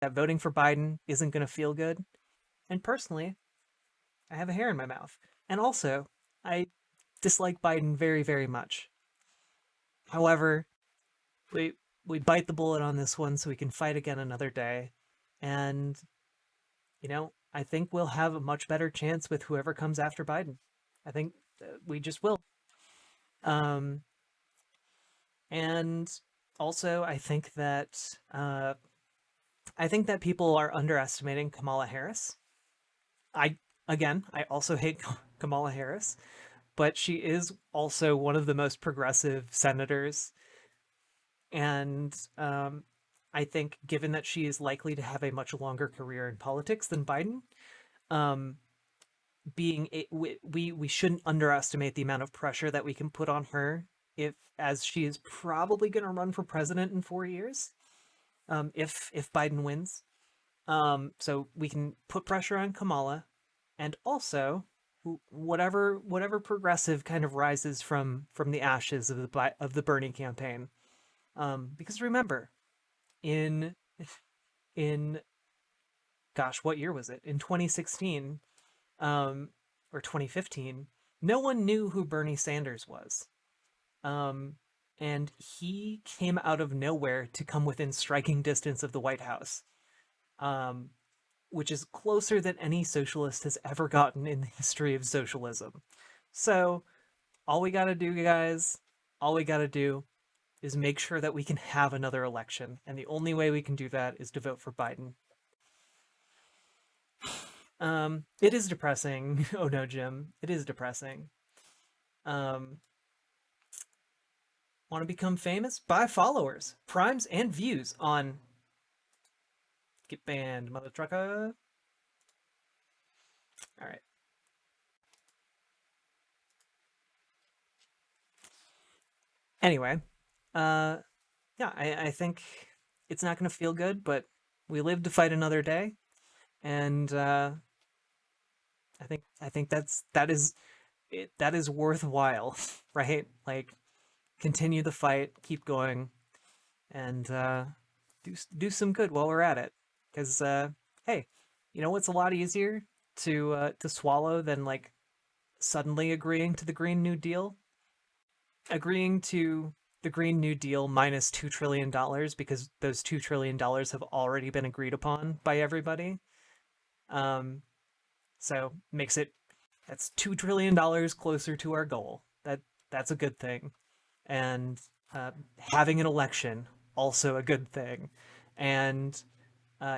that voting for Biden isn't going to feel good. And personally, I have a hair in my mouth. And also, I dislike Biden very, very much. However, we we bite the bullet on this one so we can fight again another day. And, I think we'll have a much better chance with whoever comes after Biden. I think we just will. Um, and also, I think that people are underestimating Kamala Harris. I I also hate Kamala Harris, but she is also one of the most progressive senators, and I think given that she is likely to have a much longer career in politics than Biden, um, we shouldn't underestimate the amount of pressure that we can put on her if as she is probably going to run for president in 4 years, if Biden wins. So we can put pressure on Kamala, and also whatever progressive kind of rises from the ashes of the Bernie campaign. Because remember, in in gosh, what year was it? In 2016, um, or 2015, no one knew who Bernie Sanders was. Um, and he came out of nowhere to come within striking distance of the White House. Um, which is closer than any socialist has ever gotten in the history of socialism. So, all we gotta do, guys, all we gotta do is make sure that we can have another election. And the only way we can do that is to vote for Biden. It is depressing. Oh no, Jim. It is depressing. Um, Want to become famous? Buy followers, primes, and views on Get Banned, Mother Trucker. All right. Anyway, uh, yeah, I think it's not going to feel good, but we live to fight another day, and I think that is worthwhile, right? Like, continue the fight, keep going, and do some good while we're at it. Because hey, you know what's a lot easier to swallow than like suddenly agreeing to the Green New Deal? Agreeing to the Green New Deal minus $2 trillion because those $2 trillion have already been agreed upon by everybody. Um, so makes it that's $2 trillion closer to our goal. That's a good thing, and having an election also a good thing, and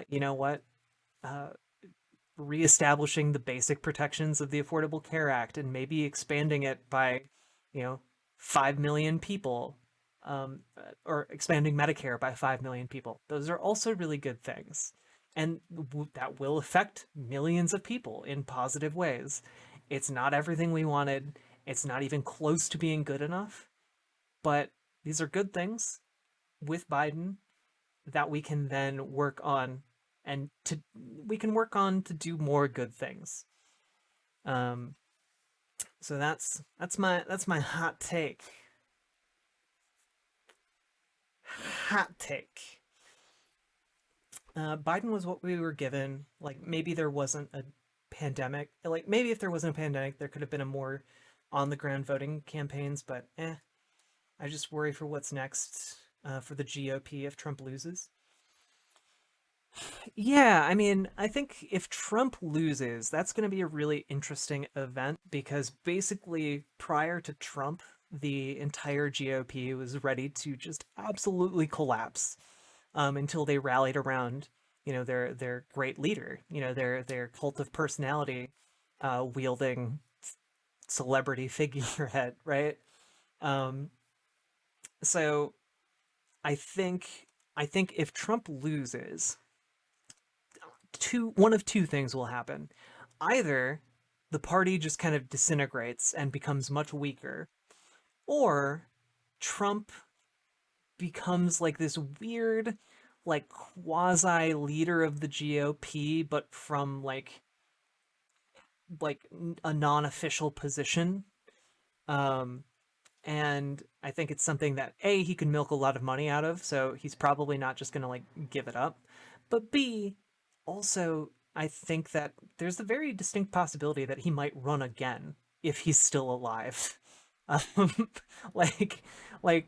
you know what? Uh, Reestablishing the basic protections of the Affordable Care Act and maybe expanding it by, you know, 5 million people, or expanding Medicare by 5 million people. Those are also really good things. And that will affect millions of people in positive ways. It's not everything we wanted. It's not even close to being good enough. But these are good things with Biden that we can then work on and to we can work on to do more good things. Um, so that's my hot take. Hot take. Biden was what we were given. Like maybe there wasn't a pandemic. Like maybe if there wasn't a pandemic, there could have been a more on the ground voting campaigns. But I just worry for what's next for the GOP if Trump loses. Yeah, I mean, I think if Trump loses, that's going to be a really interesting event because basically, prior to Trump, the entire GOP was ready to just absolutely collapse, until they rallied around, their great leader, their cult of personality, wielding celebrity figurehead, right? Um, so I think if Trump loses, one of two things will happen. Either the party just kind of disintegrates and becomes much weaker, or Trump becomes like this weird, like quasi leader of the GOP, but from like a non-official position. Um, and I think it's something that he can milk a lot of money out of, so he's probably not just gonna like give it up. But B, also, I think that there's a very distinct possibility that he might run again if he's still alive. Um, like, like,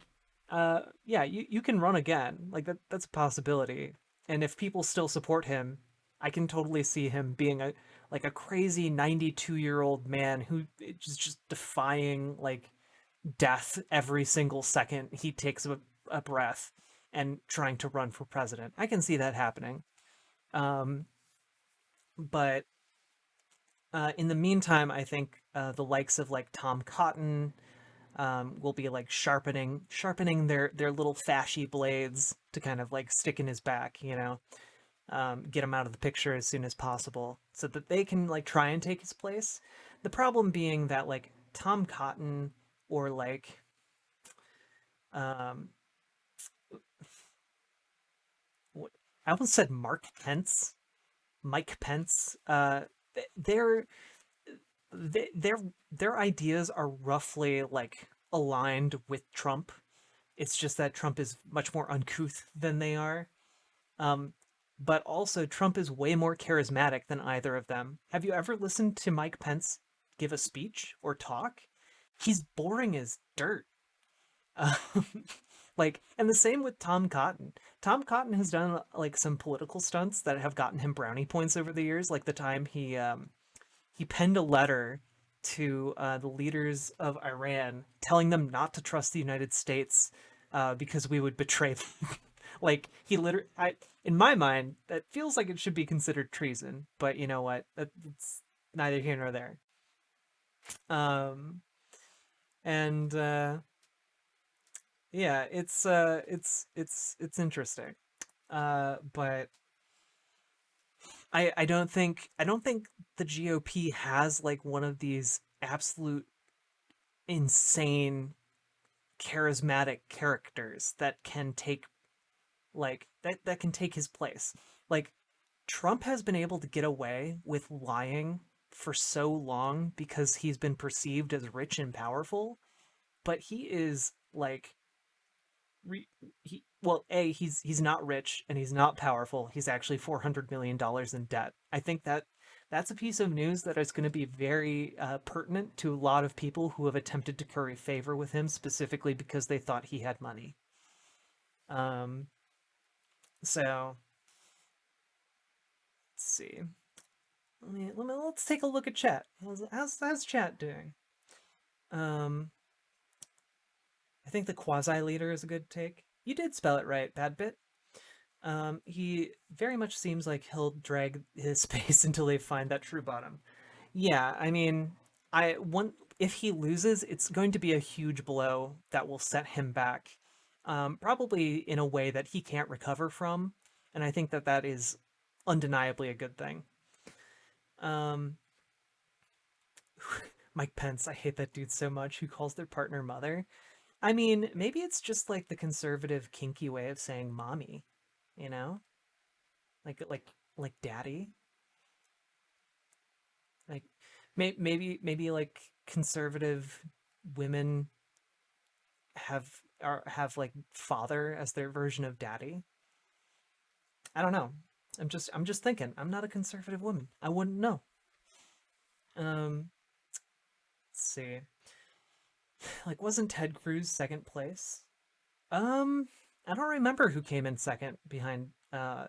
yeah, you can run again. Like that's a possibility. And if people still support him, I can totally see him being a crazy 92-year-old man who is just defying like death every single second he takes a breath and trying to run for president. I can see that happening. Um, but in the meantime, I think the likes of like Tom Cotton will be like sharpening their little fashy blades to kind of like stick in his back, get him out of the picture as soon as possible, so that they can like try and take his place. The problem being that like Tom Cotton or like um, I almost said Mark Pence, Mike Pence. They're their their ideas are roughly like aligned with Trump. It's just that Trump is much more uncouth than they are. Um, but also Trump is way more charismatic than either of them. Have you ever listened to Mike Pence give a speech or talk? He's boring as dirt. Um, and the same with Tom Cotton. Tom Cotton has done like some political stunts that have gotten him brownie points over the years, like the time he penned a letter to the leaders of Iran, telling them not to trust the United States because we would betray them. Like he literally, in my mind, that feels like it should be considered treason. But you know what? It's neither here nor there. Um, and yeah, it's interesting. But I don't think the GOP has like one of these absolute insane charismatic characters that can take that can take his place. Like Trump has been able to get away with lying for so long because he's been perceived as rich and powerful, but he is like he's not rich and he's not powerful. He's actually $400 million in debt. I think that that's a piece of news that is going to be very pertinent to a lot of people who have attempted to curry favor with him specifically because they thought he had money. Um, so let's see. Let's take a look at chat. How's chat doing? Um, I think the quasi leader is a good take. You did spell it right, bad bit. He very much seems like he'll drag his space until they find that true bottom. Yeah, I mean, I want if he loses, it's going to be a huge blow that will set him back, probably in a way that he can't recover from, and I think that that is undeniably a good thing. Um, Mike Pence, I hate that dude so much. Who calls their partner mother? I mean, maybe it's just like the conservative, kinky way of saying mommy, you know, like daddy. Like maybe like conservative women have like father as their version of daddy. I don't know. I'm just thinking. I'm not a conservative woman. I wouldn't know. Um, let's see. Like, wasn't Ted Cruz second place? Um, I don't remember who came in second behind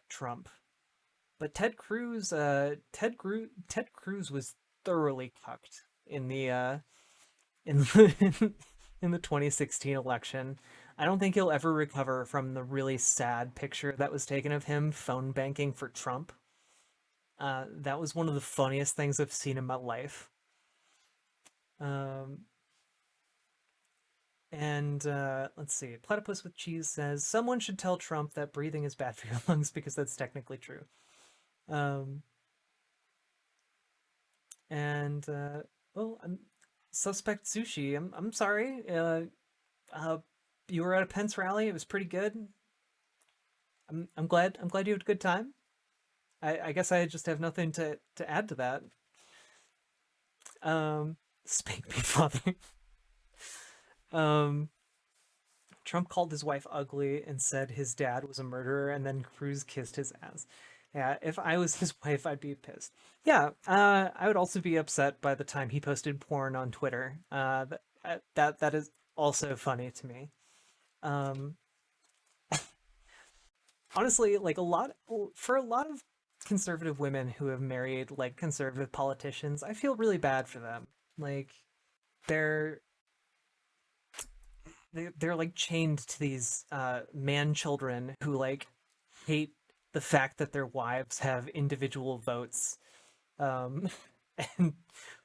Trump, but Ted Cruz was thoroughly cucked in the in the, in the 2016 election. I don't think he'll ever recover from the really sad picture that was taken of him phone banking for Trump. That was one of the funniest things I've seen in my life. Um, and let's see. Platypus with Cheese says someone should tell Trump that breathing is bad for your lungs because that's technically true. Um, and well, suspect sushi. I'm sorry. Uh, you were at a Pence rally. It was pretty good. I'm glad you had a good time. I guess I just have nothing to add to that. Um, Spank me, father. Um, Trump called his wife ugly and said his dad was a murderer, and then Cruz kissed his ass. Yeah, if I was his wife, I'd be pissed. Yeah, I would also be upset by the time he posted porn on Twitter. That is also funny to me. Um, Honestly, like for a lot of conservative women who have married like conservative politicians, I feel really bad for them. Like they're they're like chained to these man children who like hate the fact that their wives have individual votes, um and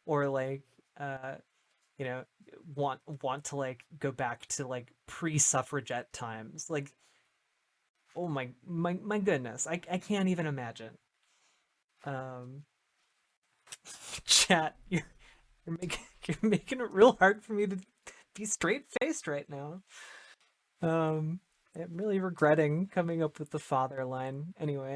or like uh you know want to like go back to like pre-suffragette times. Like, oh my goodness, I can't even imagine. um Chat, you're making you're making it real hard for me to be straight faced right now. um I'm really regretting coming up with the father line anyway.